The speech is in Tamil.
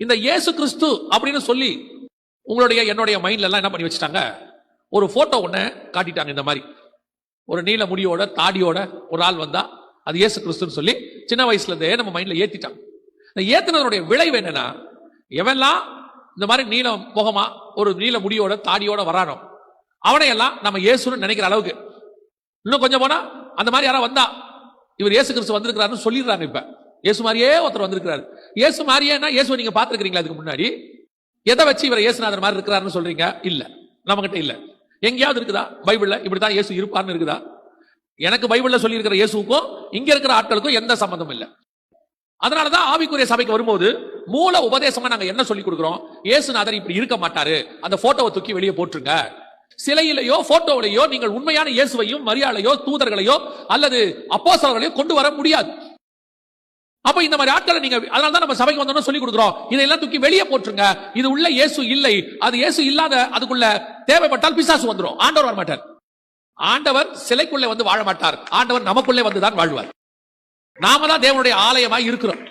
இந்த இயேசு கிறிஸ்து அப்படின்னு சொல்லி உங்களுடைய என்னுடைய மைண்ட்ல எல்லாம் என்ன பண்ணி வச்சுட்டாங்க, ஒரு போட்டோ ஒண்ணு காட்டிட்டாங்க. இந்த மாதிரி ஒரு நீல முடியோட தாடியோட ஒரு ஆள் வந்தா அது இயேசு கிறிஸ்துன்னு சொல்லி சின்ன வயசுல இருந்தே நம்ம மைண்ட்ல ஏத்திட்டாங்க. இந்த ஏத்தினதனுடைய விளைவு என்னன்னா, எவெல்லாம் இந்த மாதிரி நீல முகமா ஒரு நீல முடியோட தாடியோட வரானோ அவனையெல்லாம் நம்ம இயேசுன்னு நினைக்கிற அளவுக்கு, இன்னும் கொஞ்சம் போனா அந்த மாதிரி யாரா வந்தா இவர் இயேசு கிறிஸ்து வந்திருக்கிறாருன்னு சொல்லிடுறாங்க. இப்ப இயேசு மாதிரியே ஒருத்தர் வந்திருக்கிறாரு. இயேசு மாதிரியே இயேசுவை நீங்க பாத்துருக்கீங்களா? அதுக்கு முன்னாடி எதை வச்சு இவர் இயேசுநாதர் மாதிரி இருக்கிறாருன்னு சொல்றீங்க? இல்ல, நம்ம கிட்ட இல்ல. எங்கேயாவது இருக்குதா பைபிள்ல இப்படித்தான் இயேசு இருப்பார்னு இருக்குதா? எனக்கு பைபிள்ல சொல்லி இருக்கிற இயேசுக்கும் இங்க இருக்கிற ஆட்களுக்கும் எந்த சம்பந்தம் இல்ல. அதனாலதான் ஆவிக்குரிய சபைக்கு வரும்போது மூல உபதேசமா நாங்க என்ன சொல்லி கொடுக்கிறோம், இயேசுநாதர் இப்படி இருக்க மாட்டாரு, அந்த போட்டோவை தூக்கி வெளியே போட்டுருங்க. சிலையிலேயோ போட்டோவிலேயோ நீங்கள் உண்மையான இயேசுவையும் மரியாதையோ தூதர்களையோ அல்லது அப்போஸ்தலர்களையோ கொண்டு வர முடியாது. அப்ப இந்த மாதிரி ஆட்களை நீங்க, அதனாலதான் நம்ம சபைக்கு வந்தோம்னு சொல்லி கொடுக்கிறோம், இதெல்லாம் தூக்கி வெளியே போட்டுருங்க. இது உள்ள இயேசு இல்லை, அது இயேசு இல்லாத, அதுக்குள்ள தேவைப்பட்டால் பிசாசு வந்துடும், ஆண்டவர் வர மாட்டார். ஆண்டவர் சிலைக்குள்ளே வந்து வாழ மாட்டார், ஆண்டவர் நமக்குள்ளே வந்துதான் வாழ்வார். நாம தான் தேவனுடைய ஆலயமாய் இருக்கிறோம்.